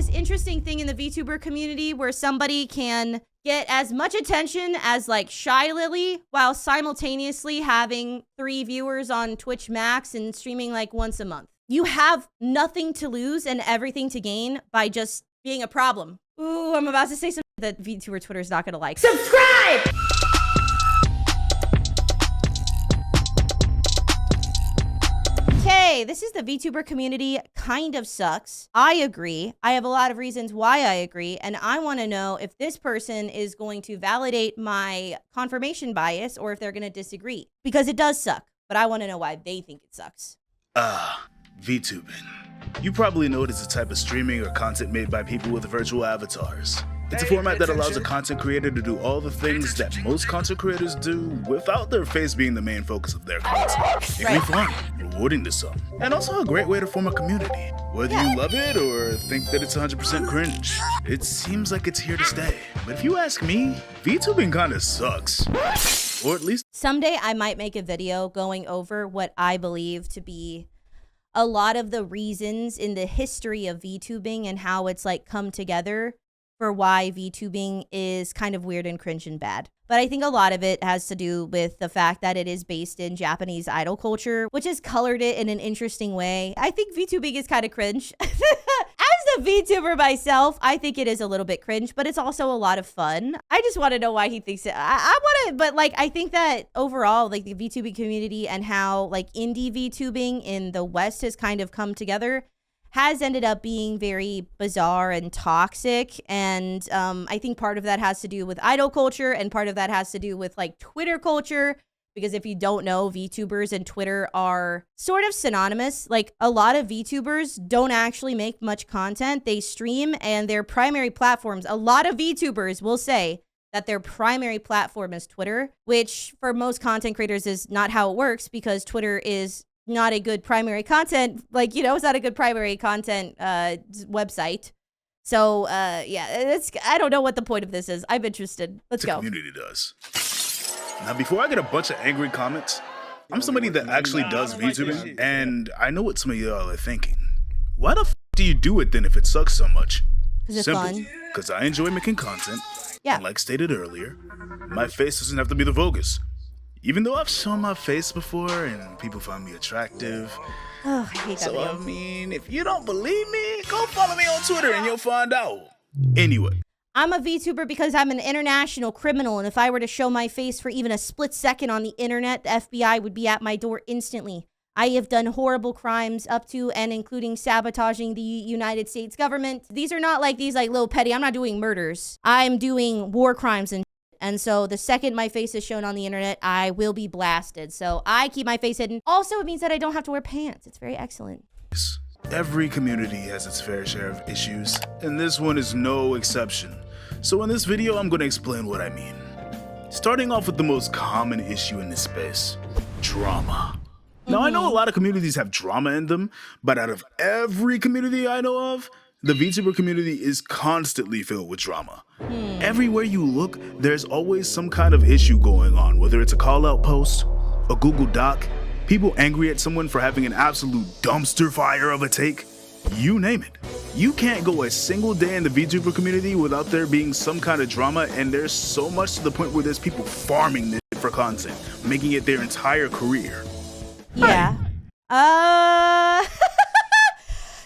this interesting thing in the VTuber community where somebody can get as much attention as like Shy Lily while simultaneously having 3 viewers on Twitch Max and streaming like once a month. You have nothing to lose and everything to gain by just being a problem. Ooh, I'm about to say something that VTuber Twitter is not gonna like. Subscribe! Okay, this is the VTuber community kind of sucks. I agree. I have a lot of reasons why I agree, and I want to know if this person is going to validate my confirmation bias or if they're going to disagree. Because it does suck, but I want to know why they think it sucks. Vtubing. You probably know it is a type of streaming or content made by people with virtual avatars. It's a format that allows a content creator to do all the things that most content creators do without their face being the main focus of their content. It can be fun, rewarding to some, and also a great way to form a community. Whether you love it or think that it's 100% cringe, it seems like it's here to stay. But if you ask me, VTubing kinda sucks. Or at least someday I might make a video going over what I believe to be a lot of the reasons in the history of VTubing and how it's like come together for why VTubing is kind of weird and cringe and bad. But I think a lot of it has to do with the fact that it is based in Japanese idol culture, which has colored it in an interesting way. I think VTubing is kind of cringe. As a VTuber myself, I think it is a little bit cringe, but it's also a lot of fun. I just want to know why he thinks it. I want to, but like, I think that overall, like the VTubing community and how like indie VTubing in the West has kind of come together has ended up being very bizarre and toxic. And I think part of that has to do with idol culture and part of that has to do with like Twitter culture. Because if you don't know, VTubers and Twitter are sort of synonymous. Like a lot of VTubers don't actually make much content. They stream and their primary platforms, a lot of VTubers will say that their primary platform is Twitter, which for most content creators is not how it works because Twitter is not a good primary content, like, you know, it's not a good primary content website. So, yeah, I don't know what the point of this is. I'm interested. Let's go. The community does. Now, before I get a bunch of angry comments, I'm somebody that actually does VTubing, and I know what some of y'all are thinking. Why the f do you do it then if it sucks so much? Because it's Simple. fun. Because I enjoy making content. Yeah. And like stated earlier, my face doesn't have to be the focus. Even though I've shown my face before and people find me attractive. Oh, I hate that So, video. I mean, if you don't believe me, go follow me on Twitter and you'll find out. Anyway. I'm a VTuber because I'm an international criminal, and if I were to show my face for even a split second on the internet, the FBI would be at my door instantly. I have done horrible crimes up to and including sabotaging the United States government. These are not like these like little petty, I'm not doing murders. I'm doing war crimes and so the second my face is shown on the internet, I will be blasted. So I keep my face hidden. Also, it means that I don't have to wear pants. It's very excellent. Every community has its fair share of issues, and this one is no exception. So in this video, I'm going to explain what I mean. Starting off with the most common issue in this space, drama. Now, I know a lot of communities have drama in them, but out of every community I know of, the VTuber community is constantly filled with drama. Everywhere you look, there's always some kind of issue going on, whether it's a call-out post, a Google Doc, people angry at someone for having an absolute dumpster fire of a take, you name it. You can't go a single day in the VTuber community without there being some kind of drama, and there's so much to the point where there's people farming this shit for content, making it their entire career. Yeah.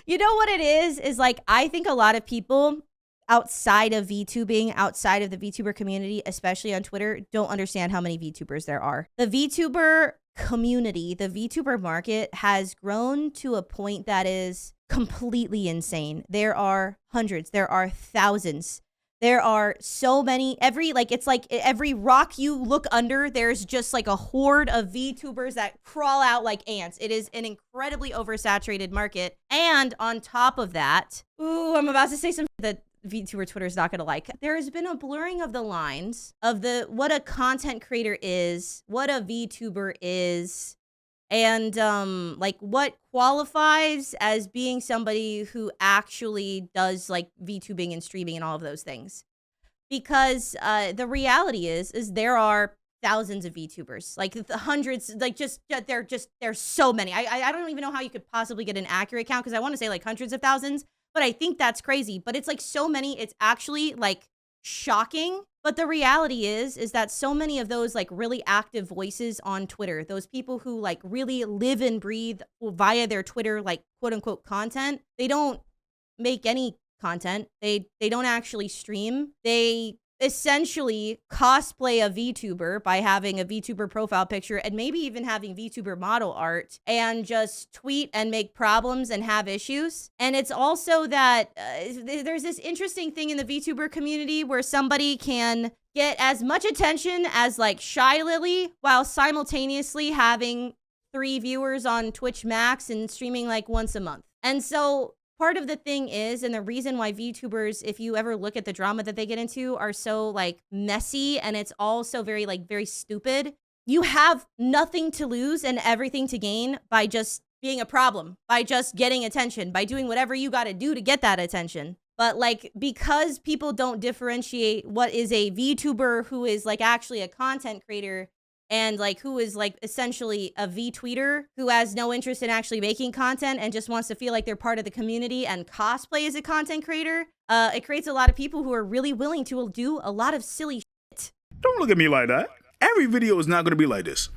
You know what it is like, I think a lot of people outside of VTubing, outside of the VTuber community, especially on Twitter, don't understand how many VTubers there are. The VTuber community, the VTuber market has grown to a point that is completely insane. There are hundreds, there are thousands. There are so many, it's like every rock you look under, there's just like a horde of VTubers that crawl out like ants. It is an incredibly oversaturated market. And on top of that, ooh, I'm about to say something that VTuber Twitter is not going to like. There has been a blurring of the lines of what a content creator is, what a VTuber is, and like what qualifies as being somebody who actually does like VTubing and streaming and all of those things. Because the reality is there are thousands of VTubers, like the hundreds, like there's so many. I don't even know how you could possibly get an accurate count because I want to say like hundreds of thousands, but I think that's crazy. But it's like so many, it's actually like shocking. But the reality is that so many of those like really active voices on Twitter, those people who like really live and breathe via their Twitter, like quote unquote content, they don't make any content. They don't actually stream. They essentially cosplay a VTuber by having a VTuber profile picture and maybe even having VTuber model art and just tweet and make problems and have issues. And it's also that there's this interesting thing in the VTuber community where somebody can get as much attention as like Shy Lily while simultaneously having 3 viewers on Twitch Max and streaming like once a month. And so part of the thing is, and the reason why VTubers, if you ever look at the drama that they get into, are so like messy and it's all so very like very stupid. You have nothing to lose and everything to gain by just being a problem, by just getting attention, by doing whatever you got to do to get that attention. But like, because people don't differentiate what is a VTuber who is like actually a content creator and like who is like essentially a V-tweeter who has no interest in actually making content and just wants to feel like they're part of the community and cosplay as a content creator, it creates a lot of people who are really willing to do a lot of silly shit. Don't look at me like that. Every video is not going to be like this.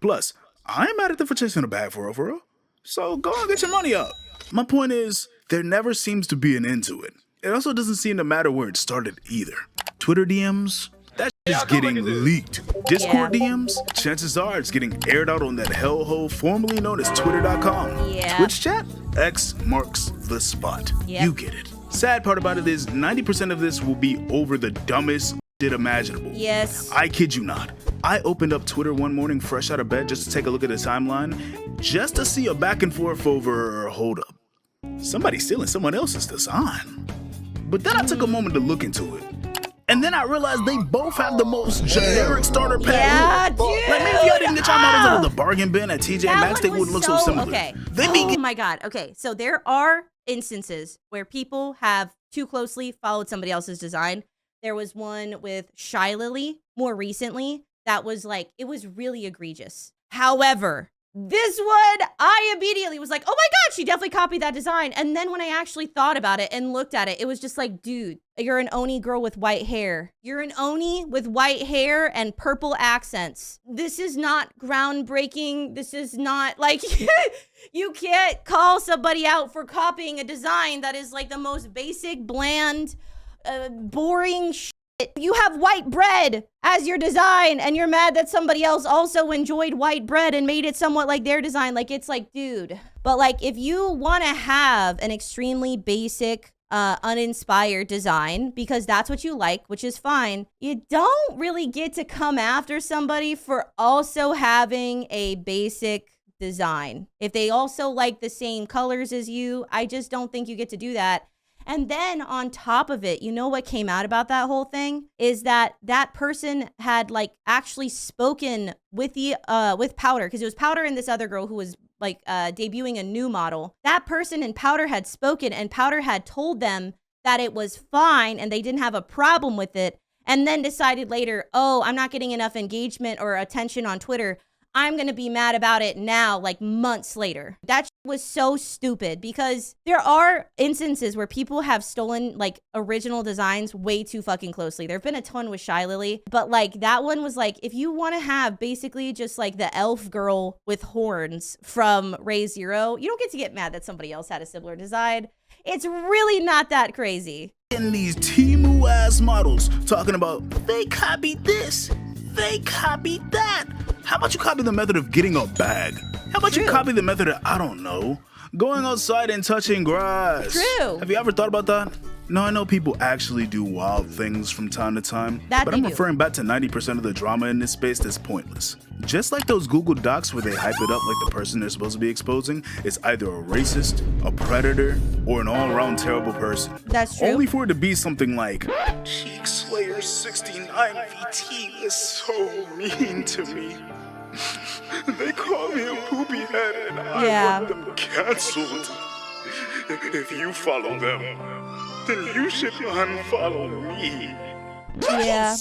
Plus, I ain't mad at them for chasing a bag for real. So go and get your money up. My point is, there never seems to be an end to it. It also doesn't seem to matter where it started either. Twitter DMs? That is getting leaked. Discord DMs? Chances are it's getting aired out on that hellhole formerly known as Twitter.com. Yeah. Twitch chat? X marks the spot. Yep. You get it. Sad part about it is 90% of this will be over the dumbest shit imaginable. Yes. I kid you not. I opened up Twitter one morning fresh out of bed just to take a look at the timeline, just to see a back and forth over, hold up, somebody's stealing someone else's design. But then I took a moment to look into it. And then I realized they both have the most generic starter pack. Yeah, dude. Like maybe if y'all didn't get y'all models out of the bargain bin at TJ Maxx, they wouldn't look so similar. Okay. They Oh my God. Okay. So there are instances where people have too closely followed somebody else's design. There was one with Shy Lily more recently that was like, it was really egregious. However, this one, I immediately was like, oh my God, she definitely copied that design. And then when I actually thought about it and looked at it, it was just like, dude, you're an Oni girl with white hair. You're an Oni with white hair and purple accents. This is not groundbreaking. This is not like, you can't call somebody out for copying a design that is like the most basic, bland, boring shit. You have white bread as your design and you're mad that somebody else also enjoyed white bread and made it somewhat like their design. Like, it's like, dude. But like, if you want to have an extremely basic, uninspired design because that's what you like, which is fine, you don't really get to come after somebody for also having a basic design. If they also like the same colors as you, I just don't think you get to do that. And then on top of it, you know what came out about that whole thing is that that person had like actually spoken with the with Powder, because it was Powder and this other girl who was like debuting a new model. That person and Powder had spoken and Powder had told them that it was fine and they didn't have a problem with it, and then decided later, oh, I'm not getting enough engagement or attention on Twitter, I'm gonna be mad about it now, like months later. That was so stupid because there are instances where people have stolen like original designs way too fucking closely. There have been a ton with Shy Lily, but like that one was like, if you want to have basically just like the elf girl with horns from Ray Zero, you don't get to get mad that somebody else had a similar design. It's really not that crazy. And these Temu ass models talking about they copied this, they copied that. How about you copy the method of getting a bag? How about you copy the method of, I don't know, going outside and touching grass? True. Have you ever thought about that? No, I know people actually do wild things from time to time, That but they I'm do. referring back to 90% of the drama in this space that's pointless. Just like those Google Docs where they hype it up like the person they're supposed to be exposing is either a racist, a predator, or an all-around terrible person. That's true. Only for it to be something like, Cheek Slayer 69 VT is so mean to me. They call me a poopy head and I want them canceled. If you follow them, then you should unfollow me. Yeah.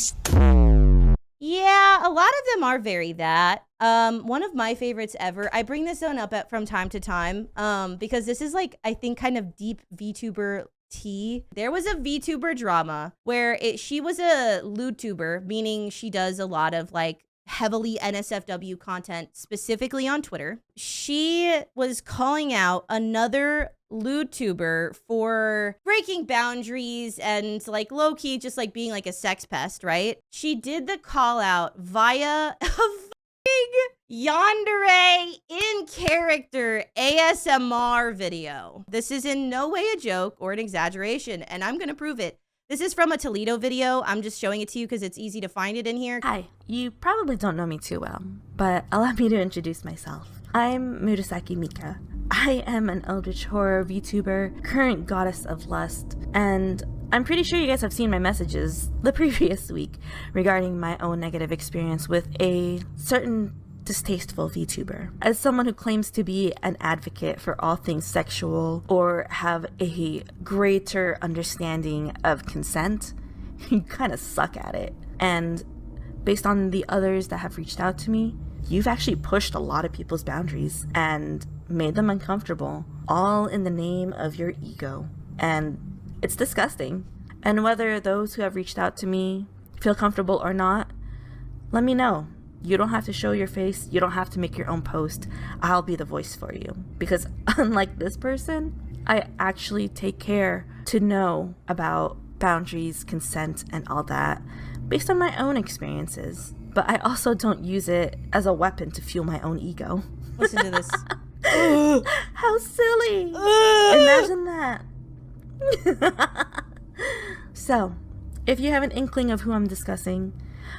Yeah, a lot of them are very that. One of my favorites ever. I bring this one up from time to time because this is like, I think, kind of deep VTuber tea. There was a VTuber drama where she was a lewdtuber, meaning she does a lot of like heavily NSFW content, specifically on Twitter. She was calling out another lewdtuber for breaking boundaries and like low-key just like being like a sex pest, right? She did the call out via a yandere in character ASMR video. This is in no way a joke or an exaggeration, and I'm gonna prove it. This is from a Toledo video. I'm just showing it to you because it's easy to find it in here. Hi, you probably don't know me too well, but allow me to introduce myself. I'm Murasaki Mika. I am an eldritch horror VTuber, current goddess of lust, and I'm pretty sure you guys have seen my messages the previous week regarding my own negative experience with a certain distasteful VTuber. As someone who claims to be an advocate for all things sexual or have a greater understanding of consent, you kind of suck at it. And based on the others that have reached out to me, you've actually pushed a lot of people's boundaries and made them uncomfortable, all in the name of your ego. And it's disgusting. And whether those who have reached out to me feel comfortable or not, let me know. You don't have to show your face. You don't have to make your own post. I'll be the voice for you. Because unlike this person, I actually take care to know about boundaries, consent, and all that based on my own experiences. But I also don't use it as a weapon to fuel my own ego. Listen to this. How silly. Imagine that. So, if you have an inkling of who I'm discussing,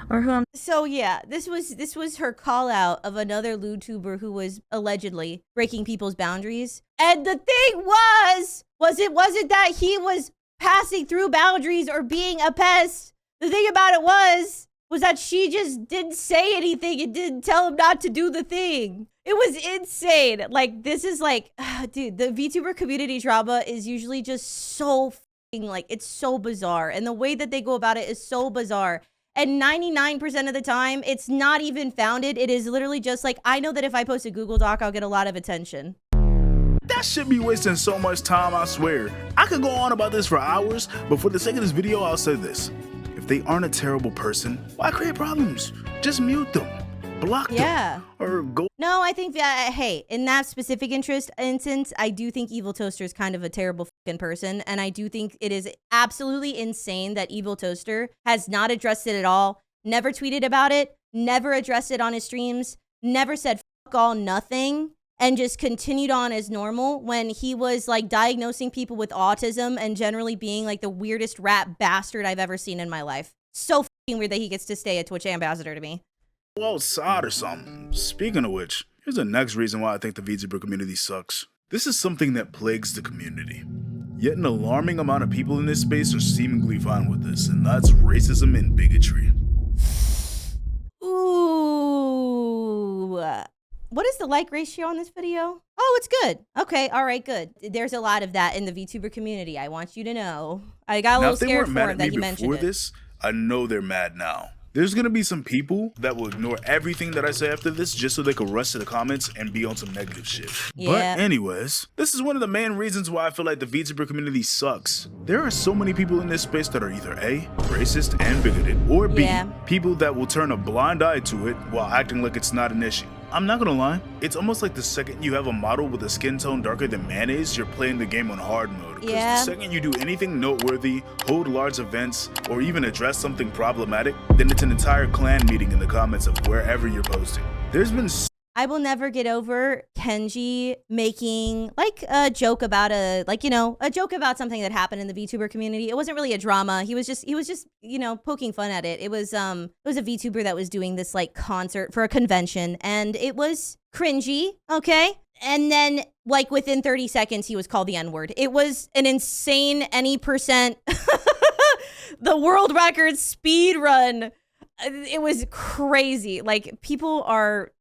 or who I'm... So yeah, this was her call out of another lewdtuber who was allegedly breaking people's boundaries. And the thing was it wasn't that he was passing through boundaries or being a pest. The thing about it was that she just didn't say anything and didn't tell him not to do the thing. It was insane. Like, this is like, dude, the VTuber community drama is usually just so like, it's so bizarre. And the way that they go about it is so bizarre. And 99% of the time, it's not even founded. It is literally just like, I know that if I post a Google Doc, I'll get a lot of attention. That should be wasting so much time, I swear. I could go on about this for hours, but for the sake of this video, I'll say this. If they aren't a terrible person, why create problems? Just mute them, block them, or go. No, I think that, hey, in that specific instance, I do think Evil Toaster is kind of a terrible fucking person. And I do think it is absolutely insane that Evil Toaster has not addressed it at all, never tweeted about it, never addressed it on his streams, never said fuck all nothing, and just continued on as normal when he was like diagnosing people with autism and generally being like the weirdest rat bastard I've ever seen in my life. So fucking weird that he gets to stay a Twitch ambassador to me. Outside or something. Speaking of which, here's the next reason why I think the VTuber community sucks. This is something that plagues the community. Yet an alarming amount of people in this space are seemingly fine with this, and that's racism and bigotry. Ooh. What is the like ratio on this video? Oh, it's good. Okay, all right, good. There's a lot of that in the VTuber community. I want you to know. I got a little scared for him that you mentioned it. This, I know they're mad now. There's gonna be some people that will ignore everything that I say after this just so they can rush to the comments and be on some negative shit. Yeah. But anyways, this is one of the main reasons why I feel like the VTuber community sucks. There are so many people in this space that are either A, racist and bigoted, or B, people that will turn a blind eye to it while acting like it's not an issue. I'm not gonna lie, it's almost like the second you have a model with a skin tone darker than mayonnaise, you're playing the game on hard mode. Because the second you do anything noteworthy, hold large events, or even address something problematic, then it's an entire clan meeting in the comments of wherever you're posting. There's been I will never get over Kenji making like a joke about a joke about something that happened in the VTuber community. It wasn't really a drama. He was just, poking fun at it. It was a VTuber that was doing this like concert for a convention and it was cringy. Okay. And then like within 30 seconds, he was called the N-word. It was an insane any percent, the world record speed run. It was crazy. Like people are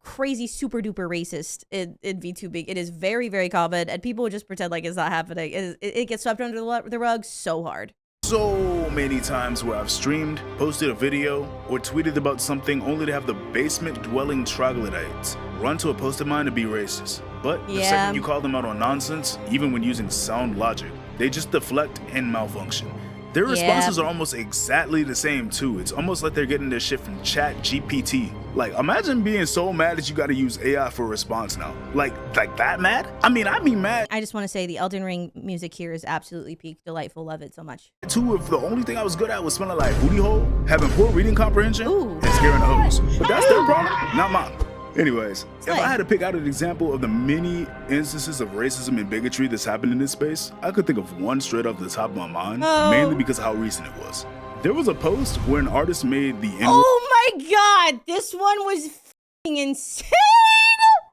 crazy super duper racist in VTubing. It is very, very common and people just pretend like it's not happening. It gets swept under the rug so hard. so many times where I've streamed, posted a video, or tweeted about something only to have the basement-dwelling troglodytes run to a post of mine to be racist. But the second you call them out on nonsense, even when using sound logic, they just deflect and malfunction. Their responses are almost exactly the same too. It's almost like they're getting their shit from Chat GPT. Like, imagine being so mad that you gotta use AI for a response now. Like that mad? I mean, I'd be mad. I just want to say the Elden Ring music here is absolutely peak delightful. Love it so much. Too, if the only thing I was good at was smelling like booty hole, having poor reading comprehension, Ooh. and scaring the hoes. But that's their problem, not mine. Anyways, if Slay. I had to pick out an example of the many instances of racism and bigotry that's happened in this space, I could think of one straight off the top of my mind, mainly because of how recent it was. There was a post where an artist made the Oh my god, this one was f***ing insane!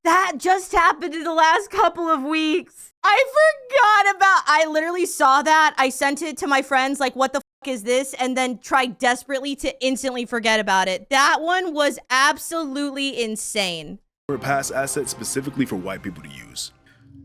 That just happened in the last couple of weeks. I literally saw that. I sent it to my friends, like, what the fuck is this? And then tried desperately to instantly forget about it. That one was absolutely insane. past assets specifically for white people to use.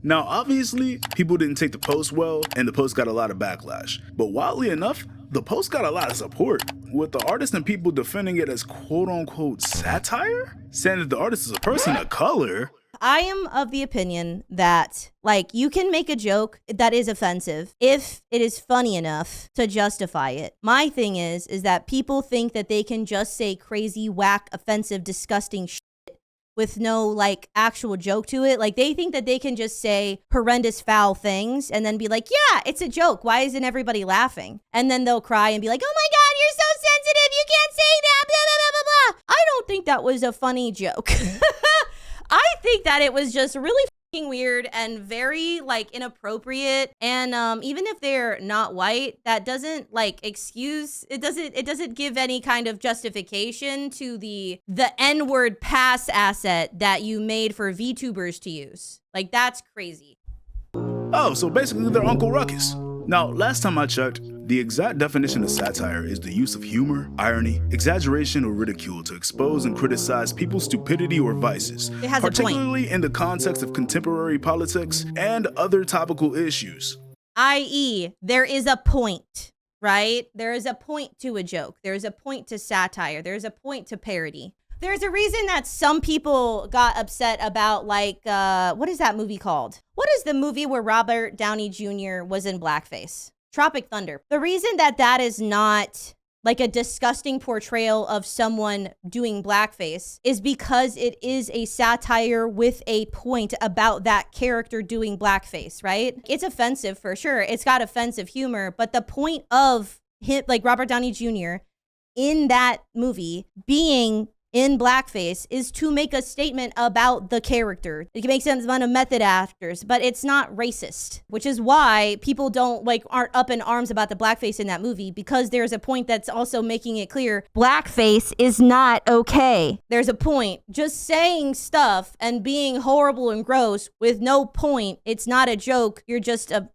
Now, obviously, people didn't take the post well, and the post got a lot of backlash. But wildly enough, the post got a lot of support, with the artists and people defending it as quote-unquote satire, saying that the artist is a person of color. I am of the opinion that, like, you can make a joke that is offensive if it is funny enough to justify it. My thing is that people think that they can just say crazy, whack, offensive, disgusting shit with no, like, actual joke to it. Like, they think that they can just say horrendous, foul things and then be like, yeah, it's a joke. Why isn't everybody laughing? And then they'll cry and be like, oh my God, you're so sensitive. You can't say that, blah, blah, blah, blah, blah. I don't think that was a funny joke. I think that it was just really fucking weird and very, like, inappropriate. And even if they're not white, that doesn't, like, excuse, it doesn't give any kind of justification to the N-word pass asset that you made for Vtubers to use. Like, that's crazy. Oh, so basically they're Uncle Ruckus. Now, last time I checked, the exact definition of satire is the use of humor, irony, exaggeration, or ridicule to expose and criticize people's stupidity or vices, It has a point. particularly in the context of contemporary politics and other topical issues. I.e., there is a point, right? There is a point to a joke. There is a point to satire. There's a point to parody. There's a reason that some people got upset about, like, what is that movie called? What is the movie where Robert Downey Jr. was in blackface? Tropic Thunder. The reason that that is not like a disgusting portrayal of someone doing blackface is because it is a satire with a point about that character doing blackface, right? It's offensive for sure. It's got offensive humor, but the point of him, like Robert Downey Jr. in that movie being in blackface is to make a statement about the character. It makes sense fun of method actors, but it's not racist, which is why people aren't up in arms about the blackface in that movie, because there's a point that's also making it clear blackface is not okay. There's a point. Just saying stuff and being horrible and gross with no point, it's not a joke. You're just a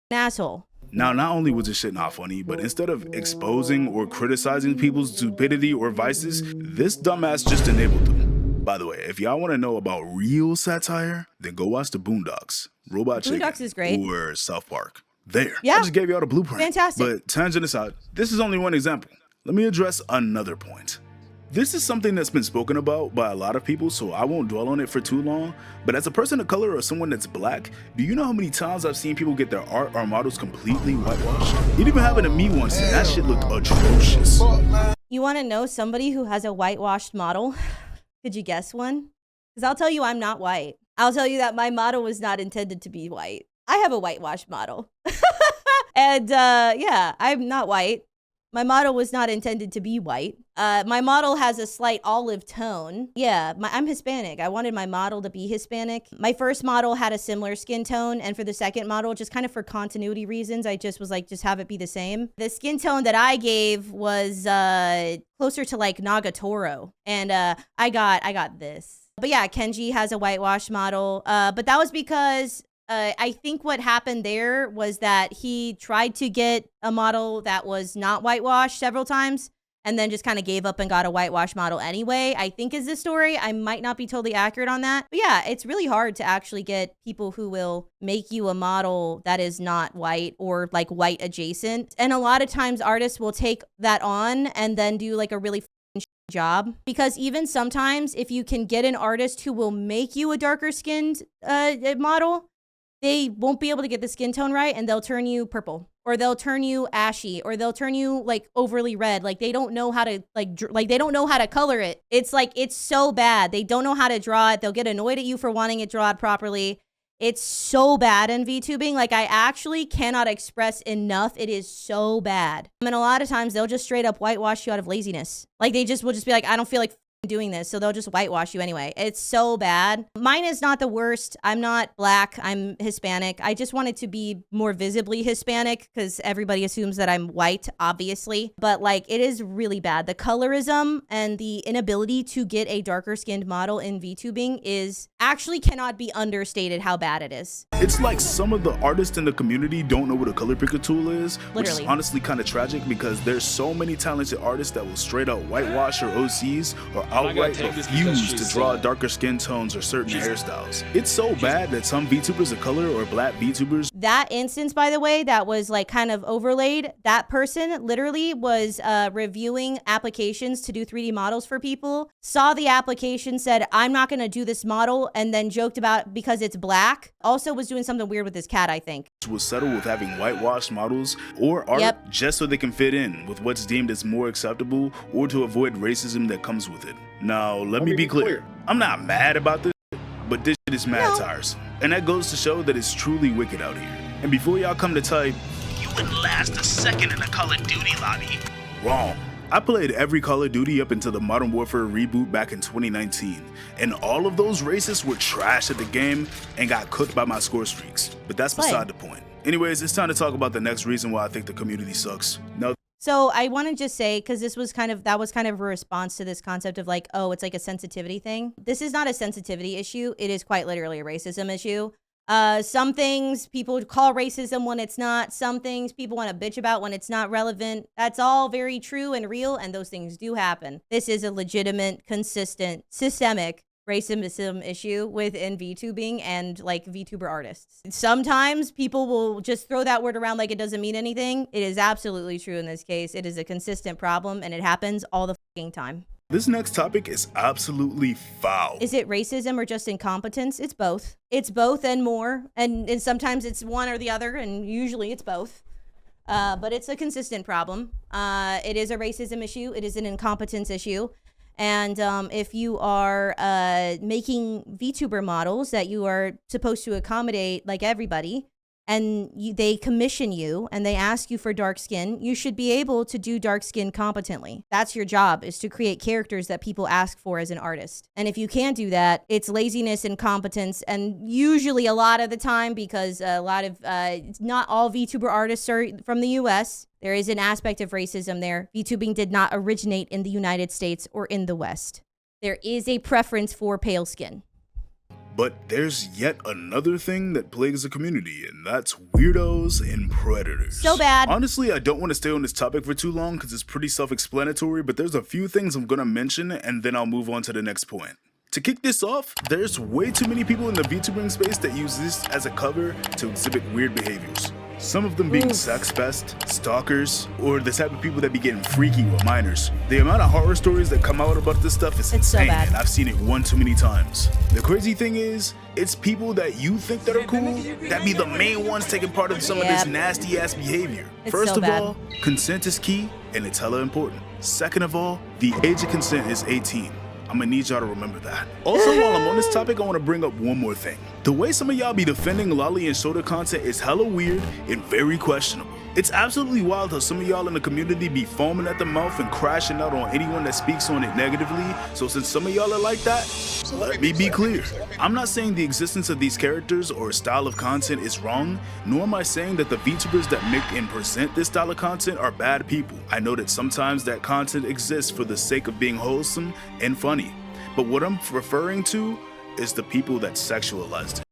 asshole. Now, not only was this shit not funny, but instead of exposing or criticizing people's stupidity or vices, this dumbass just enabled them. By the way, if y'all want to know about real satire, then go watch the Boondocks, Robot Chicken, Boondocks is great. or South Park. There. Yeah. I just gave y'all the blueprint. Fantastic. But tangent aside, this is only one example. Let me address another point. This is something that's been spoken about by a lot of people, so I won't dwell on it for too long. But as a person of color or someone that's black, do you know how many times I've seen people get their art or models completely whitewashed? It even happened to me once, and that shit looked atrocious. You want to know somebody who has a whitewashed model? Could you guess one? Because I'll tell you I'm not white. I'll tell you that my model was not intended to be white. I have a whitewashed model. And yeah, I'm not white. My model was not intended to be white. My model has a slight olive tone. Yeah, I'm Hispanic. I wanted my model to be Hispanic. My first model had a similar skin tone, and for the second model, just kind of for continuity reasons, I just was like, just have it be the same. The skin tone that I gave was closer to like Nagatoro, and I got this. But yeah, Kenji has a whitewash model, but that was because I think what happened there was that he tried to get a model that was not whitewashed several times, and then just kind of gave up and got a whitewash model anyway, I think is the story. I might not be totally accurate on that. But yeah, it's really hard to actually get people who will make you a model that is not white or like white adjacent. And a lot of times artists will take that on and then do like a really job, because even sometimes if you can get an artist who will make you a darker skinned model, they won't be able to get the skin tone right, and they'll turn you purple, or they'll turn you ashy, or they'll turn you like overly red. Like they don't know how to they don't know how to color it. It's like, it's so bad. They don't know how to draw it. They'll get annoyed at you for wanting it drawn properly. It's so bad in VTubing. Like, I actually cannot express enough. It is so bad. I mean, a lot of times they'll just straight up whitewash you out of laziness. Like, they just will just be like, I don't feel like doing this, so they'll just whitewash you anyway. It's so bad. Mine is not the worst. I'm not black. I'm Hispanic. I just wanted to be more visibly Hispanic because everybody assumes that I'm white, obviously. But like, it is really bad. The colorism and the inability to get a darker skinned model in VTubing is actually cannot be understated how bad it is. It's like some of the artists in the community don't know what a color picker tool is, which is honestly kind of tragic because there's so many talented artists that will straight up whitewash or OCs or outright refuse to draw darker skin tones or certain hairstyles. It's so bad that some VTubers of color or black VTubers. That instance, by the way, that was like kind of overlaid, that person literally was reviewing applications to do 3D models for people, saw the application, said, I'm not going to do this model, and then joked about because it's black. Also was doing something weird with his cat, I think. Will settle with having whitewashed models or art just so they can fit in with what's deemed as more acceptable or to avoid racism that comes with it. Now, let me be clear. I'm not mad about this, but this shit is mad tiresome. And that goes to show that it's truly wicked out here. And before y'all come to type, you wouldn't last a second in a Call of Duty lobby. Wrong. I played every Call of Duty up until the Modern Warfare reboot back in 2019, and all of those racists were trash at the game and got cooked by my score streaks. But that's beside the point. Anyways, it's time to talk about the next reason why I think the community sucks. Now, so I want to just say, because that was kind of a response to this concept of like, oh, it's like a sensitivity thing. This is not a sensitivity issue. It is quite literally a racism issue. Some things people call racism when it's not. Some things people want to bitch about when it's not relevant. That's all very true and real, and those things do happen. This is a legitimate, consistent, systemic racism issue within VTubing and like VTuber artists. Sometimes people will just throw that word around like it doesn't mean anything. It is absolutely true in this case. It is a consistent problem, and it happens all the fucking time. This next topic is absolutely foul. Is it racism or just incompetence? It's both. It's both and more. And sometimes it's one or the other, and usually it's both. But it's a consistent problem. It is a racism issue. It is an incompetence issue. And if you are making VTuber models that you are supposed to accommodate like everybody, and they commission you and they ask you for dark skin, you should be able to do dark skin competently. That's your job, is to create characters that people ask for as an artist. And if you can't do that, it's laziness, incompetence, and usually a lot of the time, because a lot of, not all VTuber artists are from the US, there is an aspect of racism there. VTubing did not originate in the United States or in the West. There is a preference for pale skin. But there's yet another thing that plagues the community, and that's weirdos and predators. So bad. Honestly, I don't want to stay on this topic for too long because it's pretty self-explanatory, but there's a few things I'm gonna mention and then I'll move on to the next point. To kick this off, there's way too many people in the VTubing space that use this as a cover to exhibit weird behaviors. Some of them being sex pests, stalkers, or the type of people that be getting freaky with minors. The amount of horror stories that come out about this stuff is insane, and I've seen it one too many times. The crazy thing is, it's people that you think that are cool that be the main ones taking part of some of this nasty ass behavior. First of all, consent is key, and it's hella important. Second of all, the age of consent is 18. I'm gonna need y'all to remember that. Also, while I'm on this topic, I wanna bring up one more thing. The way some of y'all be defending lolly and shoulder content is hella weird and very questionable. It's absolutely wild how some of y'all in the community be foaming at the mouth and crashing out on anyone that speaks on it negatively. So since some of y'all are like that, let me be clear. I'm not saying the existence of these characters or style of content is wrong, nor am I saying that the VTubers that make and present this style of content are bad people. I know that sometimes that content exists for the sake of being wholesome and funny. But what I'm referring to is the people that sexualized it.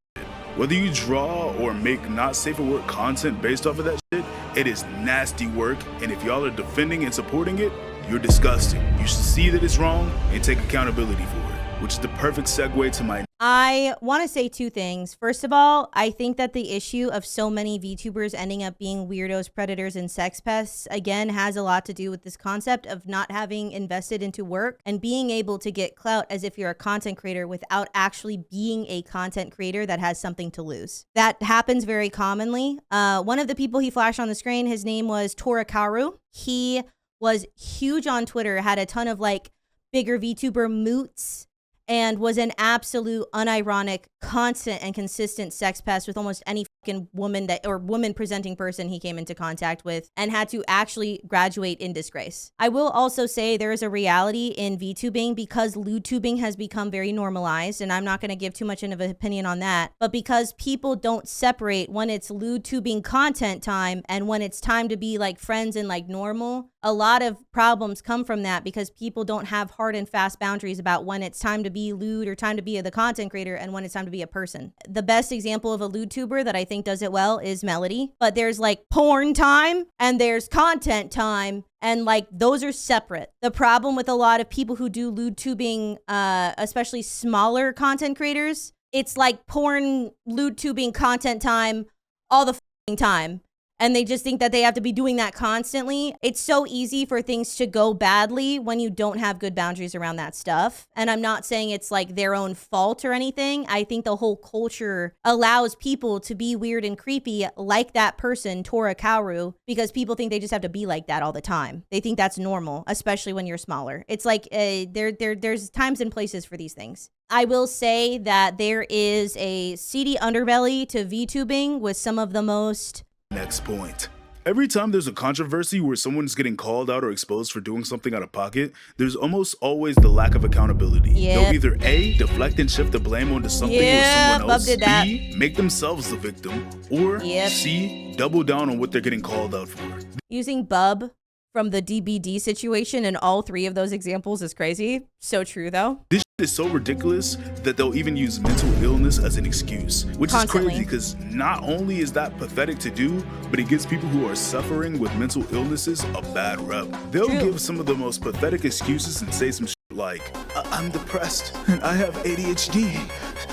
Whether you draw or make not safe for work content based off of that shit, it is nasty work, and if y'all are defending and supporting it, You're disgusting. You should see that it's wrong and take accountability for it, which is the perfect segue to my... I want to say two things. First of all, I think that the issue of so many VTubers ending up being weirdos, predators, and sex pests, again, has a lot to do with this concept of not having invested into work and being able to get clout as if you're a content creator without actually being a content creator that has something to lose. That happens very commonly. One of the people he flashed on the screen, his name was Torakaru. He was huge on Twitter, had a ton of like bigger VTuber moots, and was an absolute unironic, constant and consistent sex pest with almost any fucking woman that or woman presenting person he came into contact with, and had to actually graduate in disgrace. I will also say there is a reality in VTubing because lewdtubing has become very normalized, and I'm not going to give too much of an opinion on that, but because people don't separate when it's lewdtubing content time and when it's time to be like friends and like normal, a lot of problems come from that because people don't have hard and fast boundaries about when it's time to be lewd or time to be the content creator and when it's time to be a person. The best example of a lewdtuber that I think does it well is Melody, but there's like porn time and there's content time, and like those are separate. The problem with a lot of people who do lewdtubing, especially smaller content creators, it's like porn, lewdtubing, content time all the fucking time. And they just think that they have to be doing that constantly. It's so easy for things to go badly when you don't have good boundaries around that stuff. And I'm not saying it's like their own fault or anything. I think the whole culture allows people to be weird and creepy like that person, Tora Kaoru, because people think they just have to be like that all the time. They think that's normal, especially when you're smaller. It's like there's times and places for these things. I will say that there is a seedy underbelly to VTubing with some of the most... Next point. Every time there's a controversy where someone's getting called out or exposed for doing something out of pocket, there's almost always the lack of accountability. Yep. They'll either A, deflect and shift the blame onto something or someone else, B, make themselves the victim, or C, double down on what they're getting called out for. Using Bub from the DBD situation in all three of those examples is crazy. So true, though. This shit is so ridiculous that they'll even use mental illness as an excuse, which is crazy because not only is that pathetic to do, but it gives people who are suffering with mental illnesses a bad rep. They'll give some of the most pathetic excuses and say some shit like, I'm depressed and I have ADHD,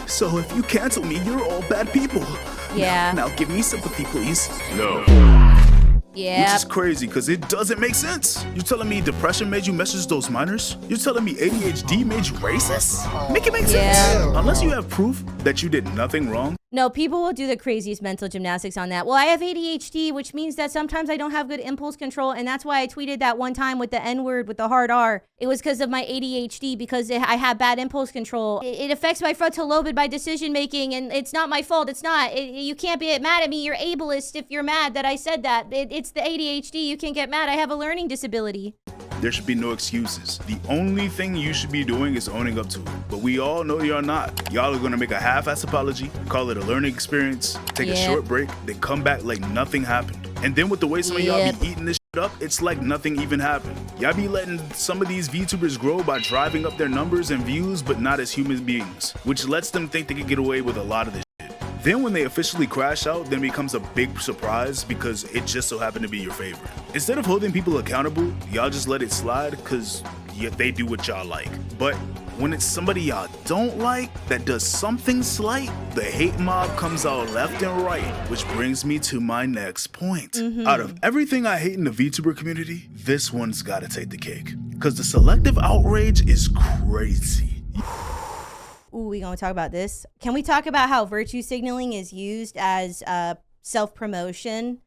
so if you cancel me, you're all bad people. Yeah. Now give me sympathy, please. No. Yeah. Which is crazy because it doesn't make sense. You're telling me depression made you message those minors? You're telling me ADHD made you racist? Make it make sense. Unless you have proof that you did nothing wrong. No, people will do the craziest mental gymnastics on that. Well, I have ADHD, which means that sometimes I don't have good impulse control, and that's why I tweeted that one time with the N-word with the hard R. It was because of my ADHD, because I have bad impulse control. It affects my frontal lobe and my decision making, and it's not my fault. It's not. You can't be mad at me. You're ableist if you're mad that I said that. It's the ADHD. You can't get mad. I have a learning disability. There should be no excuses. The only thing you should be doing is owning up to it. But we all know you're not. Y'all are gonna make a half-ass apology, call it a learning experience, take a short break, then come back like nothing happened. And then with the way some of y'all be eating this shit up, it's like nothing even happened. Y'all be letting some of these VTubers grow by driving up their numbers and views, but not as human beings, which lets them think they can get away with a lot of this shit. Then when they officially crash out, then becomes a big surprise because it just so happened to be your favorite. Instead of holding people accountable, y'all just let it slide because they do what y'all like. But when it's somebody y'all don't like that does something slight, the hate mob comes out left and right, which brings me to my next point. Out of everything I hate in the VTuber community, this one's gotta take the cake. Because the selective outrage is crazy. Ooh, we gonna talk about this. Can we talk about how virtue signaling is used as self-promotion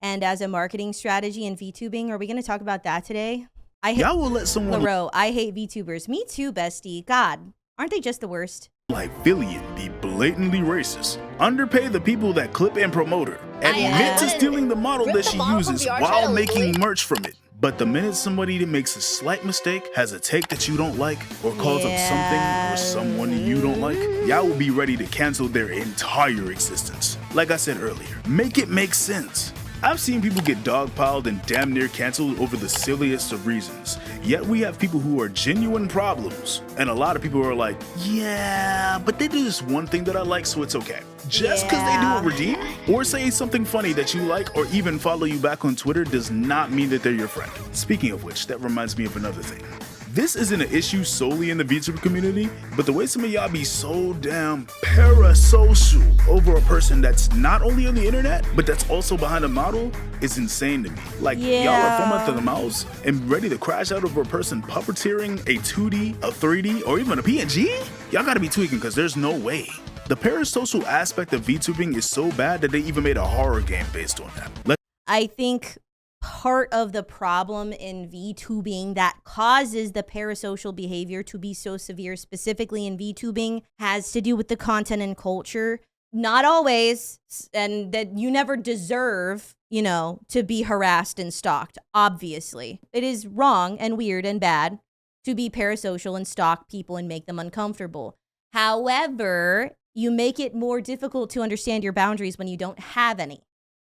and as a marketing strategy in VTubing? Are we gonna talk about that today? Y'all will let someone... LaRoe, I hate VTubers. Me too, bestie. God, aren't they just the worst? Like Fillion be blatantly racist, underpay the people that clip and promote her, admit to stealing the model that she uses while making merch from it. But the minute somebody makes a slight mistake, has a take that you don't like, or calls up something or someone you don't like, y'all will be ready to cancel their entire existence. Like I said earlier, make it make sense. I've seen people get dogpiled and damn near canceled over the silliest of reasons. Yet we have people who are genuine problems. And a lot of people are like, yeah, but they do this one thing that I like, so it's okay. Just because they do a redeem or say something funny that you like or even follow you back on Twitter does not mean that they're your friend. Speaking of which, that reminds me of another thing. This isn't an issue solely in the Vtuber community, but the way some of y'all be so damn parasocial over a person that's not only on the internet, but that's also behind a model is insane to me. Like, y'all are foaming at the mouths and ready to crash out over a person puppeteering a 2D, a 3D, or even a PNG? Y'all gotta be tweaking, because there's no way. The parasocial aspect of VTubing is so bad that they even made a horror game based on that. I think part of the problem in VTubing that causes the parasocial behavior to be so severe, specifically in VTubing, has to do with the content and culture. Not always, and that you never deserve, to be harassed and stalked, obviously. It is wrong and weird and bad to be parasocial and stalk people and make them uncomfortable. However, you make it more difficult to understand your boundaries when you don't have any.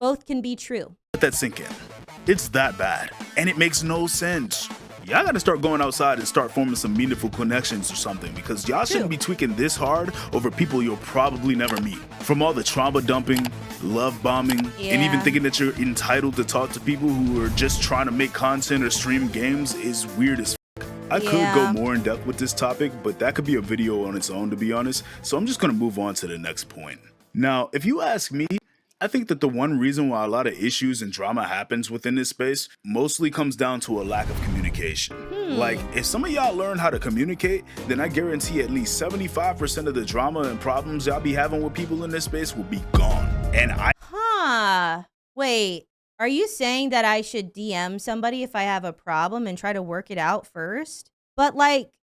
Both can be true. Let that sink in. It's that bad, and it makes no sense. Y'all gotta start going outside and start forming some meaningful connections or something, because y'all shouldn't be tweaking this hard over people you'll probably never meet. From all the trauma dumping, love bombing, and even thinking that you're entitled to talk to people who are just trying to make content or stream games is weird as f. I could go more in depth with this topic, but that could be a video on its own, to be honest, so I'm just gonna move on to the next point. Now, if you ask me, I think that the one reason why a lot of issues and drama happens within this space mostly comes down to a lack of communication. Like, if some of y'all learn how to communicate, then I guarantee at least 75% of the drama and problems y'all be having with people in this space will be gone. And Wait, are you saying that I should DM somebody if I have a problem and try to work it out first? But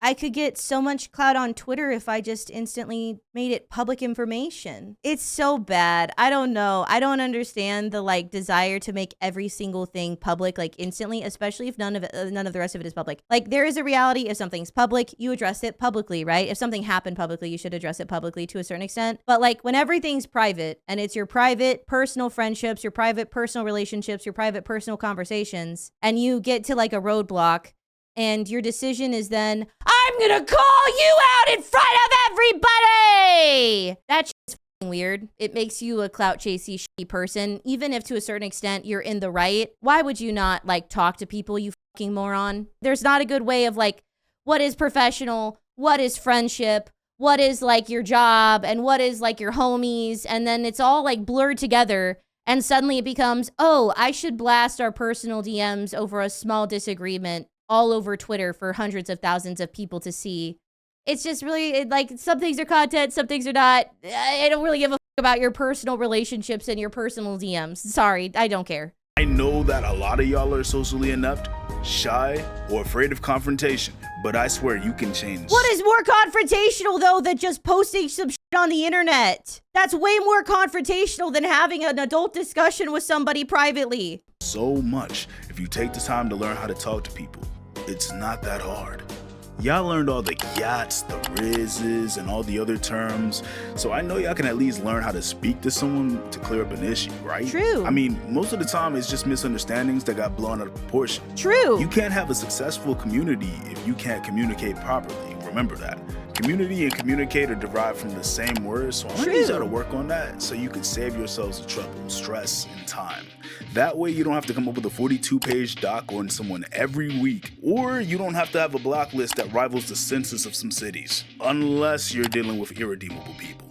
I could get so much clout on Twitter if I just instantly made it public information. It's so bad. I don't know. I don't understand the desire to make every single thing public instantly, especially if none of the rest of it is public. There is a reality. If something's public, you address it publicly, right? If something happened publicly, you should address it publicly to a certain extent. But when everything's private and it's your private personal friendships, your private personal relationships, your private personal conversations, and you get to a roadblock, and your decision is then, I'm gonna call you out in front of everybody! That shit's fucking weird. It makes you a clout chasey shitty person. Even if to a certain extent you're in the right, why would you not talk to people, you fucking moron? There's not a good way of what is professional, what is friendship, what is your job, and what is your homies, and then it's all blurred together. And suddenly it becomes, oh, I should blast our personal DMs over a small disagreement all over Twitter for hundreds of thousands of people to see. It's just really, some things are content, some things are not. I don't really give a fuck about your personal relationships and your personal DMs. Sorry, I don't care. I know that a lot of y'all are socially inept, shy, or afraid of confrontation, but I swear you can change. What is more confrontational, though, than just posting some shit on the internet? That's way more confrontational than having an adult discussion with somebody privately. So much if you take the time to learn how to talk to people. It's not that hard. Y'all learned all the yachts, the rizzes, and all the other terms, so I know y'all can at least learn how to speak to someone to clear up an issue, right? True. I mean, most of the time it's just misunderstandings that got blown out of proportion. True. You can't have a successful community if you can't communicate properly. Remember that. Community and communicate are derived from the same words, so I need y'all to work on that so you can save yourselves the trouble, stress, and time. That way you don't have to come up with a 42-page doc on someone every week, or you don't have to have a block list that rivals the census of some cities, unless you're dealing with irredeemable people.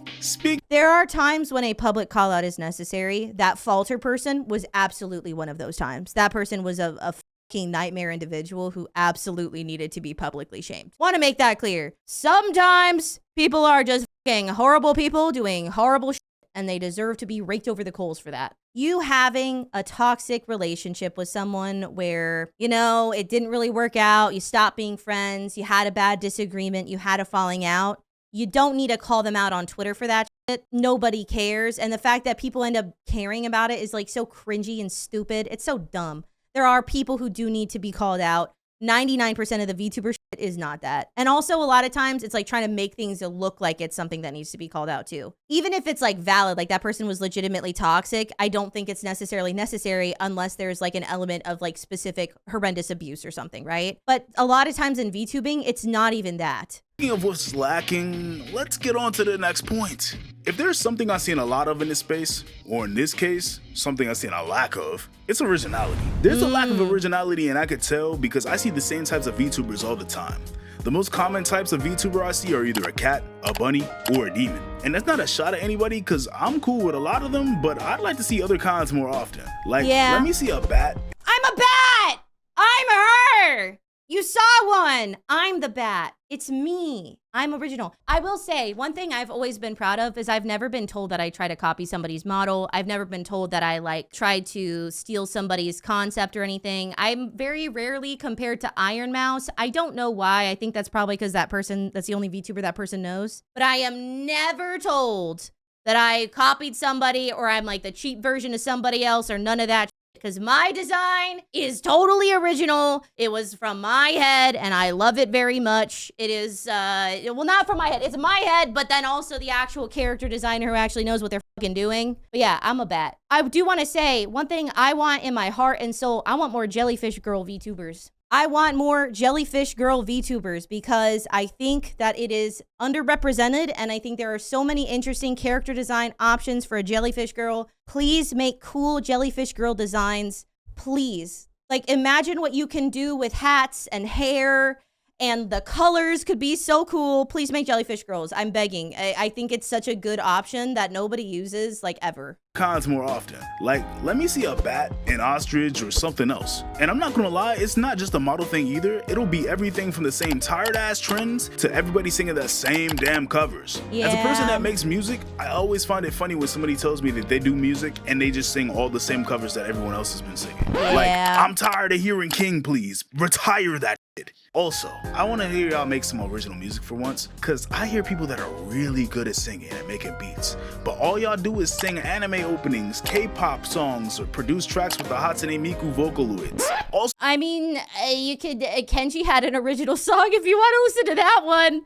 There are times when a public call out is necessary. That falter person was absolutely one of those times. That person was a fucking nightmare individual who absolutely needed to be publicly shamed. Want to make that clear. Sometimes people are just fucking horrible people doing horrible shit, and they deserve to be raked over the coals for that. You having a toxic relationship with someone where, it didn't really work out, you stopped being friends, you had a bad disagreement, you had a falling out, you don't need to call them out on Twitter for that shit. Nobody cares. And the fact that people end up caring about it is so cringy and stupid. It's so dumb. There are people who do need to be called out. 99% of the VTuber shit it is not that. And also a lot of times it's like trying to make things look like it's something that needs to be called out too. Even if it's like valid, like that person was legitimately toxic, I don't think it's necessarily necessary unless there's like an element of like specific horrendous abuse or something, right? But a lot of times in VTubing, it's not even that. Speaking of what's lacking, let's get on to the next point. If there's something I've seen a lot of in this space, or in this case, something I've seen a lack of, it's originality. There's a lack of originality, and I could tell because I see the same types of VTubers all the time. The most common types of VTuber I see are either a cat, a bunny, or a demon. And that's not a shot at anybody because I'm cool with a lot of them, but I'd like to see other kinds more often. Like, let me see a bat. I'm a bat! I'm her! You saw one! I'm the bat. It's me. I'm original. I will say, one thing I've always been proud of is I've never been told that I try to copy somebody's model. I've never been told that I like tried to steal somebody's concept or anything. I'm very rarely compared to Iron Mouse. I don't know why. I think that's probably because that's the only VTuber that person knows. But I am never told that I copied somebody or I'm like the cheap version of somebody else or none of that. Because my design is totally original. It was from my head and I love it very much. It is, well, not from my head. It's my head, but then also the actual character designer who actually knows what they're fucking doing. But yeah, I'm a bat. I do want to say one thing I want in my heart and soul. I want more jellyfish girl VTubers. I want more jellyfish girl VTubers because I think that it is underrepresented and I think there are so many interesting character design options for a jellyfish girl. Please make cool jellyfish girl designs, please. Like imagine what you can do with hats and hair and the colors could be so cool. Please make jellyfish girls. I'm begging. I think it's such a good option that nobody uses like ever. Cons more often. Like, let me see a bat, an ostrich, or something else. And I'm not gonna lie, it's not just a model thing either. It'll be everything from the same tired ass trends to everybody singing the same damn covers. Yeah. As a person that makes music, I always find it funny when somebody tells me that they do music and they just sing all the same covers that everyone else has been singing. Yeah. Like, I'm tired of hearing King, please. Retire that shit. Also, I want to hear y'all make some original music for once, because I hear people that are really good at singing and making beats, but all y'all do is sing anime openings, K-pop songs, or produce tracks with the Hatsune Miku Vocaloids. Also, I mean, you could, Kenji had an original song if you want to listen to that one.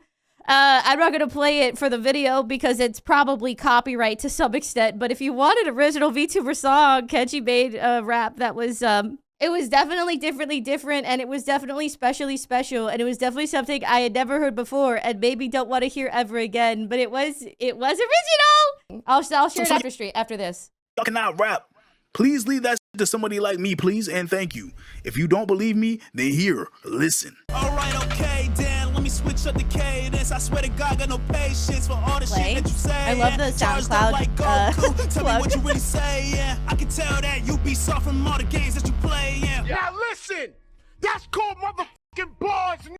I'm not going to play it for the video because it's probably copyright to some extent, but if you want an original VTuber song, Kenji made a rap that was, it was definitely different, and it was definitely specially special, and it was definitely something I had never heard before, and maybe don't want to hear ever again. But it was original. I'll share it after this. y'all cannot rap. Please leave that to somebody like me, please, and thank you. If you don't believe me, then here, listen. Alright, okay, Dan, let me switch up the cadence. I swear to God, got no patience for all the shit that you say. I love the SoundCloud Tell me what you really say, yeah. I can tell that you be soft from all the games that you play, yeah. Now listen, that's called motherfucking bars, nigga.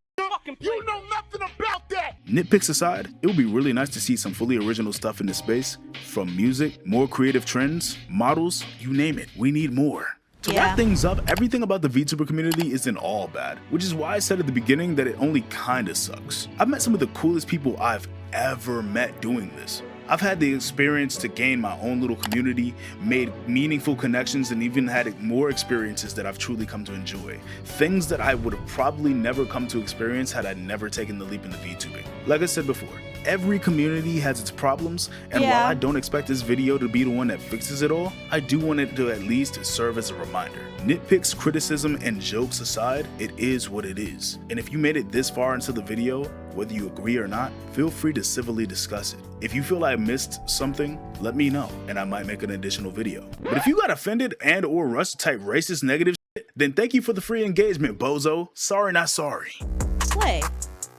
You know nothing about that. Nitpicks aside, it would be really nice to see some fully original stuff in this space. From music, more creative trends, models, you name it. We need more. To wrap things up, everything about the VTuber community isn't all bad, which is why I said at the beginning that it only kinda sucks. I've met some of the coolest people I've ever met doing this. I've had the experience to gain my own little community, made meaningful connections, and even had more experiences that I've truly come to enjoy. Things that I would have probably never come to experience had I never taken the leap into VTubing. Like I said before, every community has its problems, and while I don't expect this video to be the one that fixes it all, I do want it to at least serve as a reminder. Nitpicks, criticism, and jokes aside, it is what it is. And if you made it this far into the video, whether you agree or not, feel free to civilly discuss it. If you feel I missed something, let me know, and I might make an additional video. But if you got offended and or rushed to type racist negative shit, then thank you for the free engagement, bozo. Sorry, not sorry. Slay.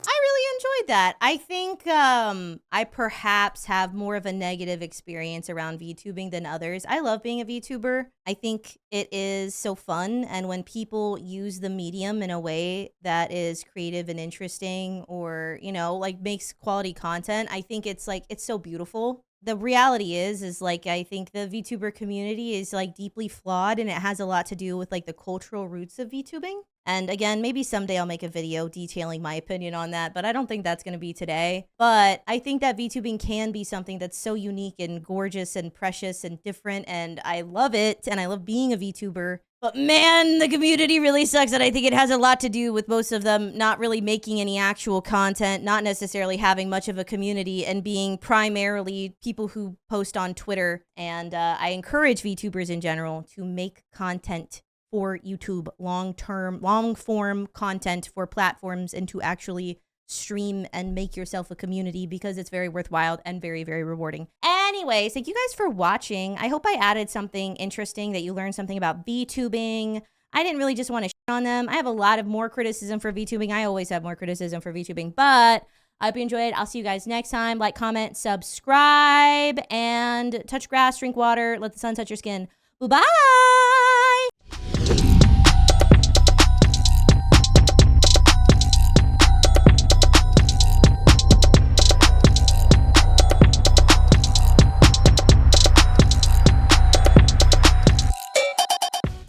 I really enjoyed that. I think I perhaps have more of a negative experience around VTubing than others. I love being a VTuber. I think it is so fun, and when people use the medium in a way that is creative and interesting, or, you know, like makes quality content, I think it's like, it's so beautiful. The reality is like, I think the VTuber community is like deeply flawed, and it has a lot to do with like the cultural roots of VTubing. And again, maybe someday I'll make a video detailing my opinion on that, but I don't think that's going to be today. But I think that VTubing can be something that's so unique and gorgeous and precious and different, and I love it, and I love being a VTuber. But man, the community really sucks, and I think it has a lot to do with most of them not really making any actual content, not necessarily having much of a community, and being primarily people who post on Twitter. And I encourage VTubers in general to make content for YouTube, long-form content for platforms, and to actually stream and make yourself a community, because it's very worthwhile and very, very rewarding. Anyways, thank you guys for watching. I hope I added something interesting, that you learned something about VTubing. I didn't really just want to shit on them. I have a lot of more criticism for VTubing. I always have more criticism for VTubing, but I hope you enjoyed. I'll see you guys next time. Like, comment, subscribe, and touch grass, drink water, let the sun touch your skin. Bye-bye!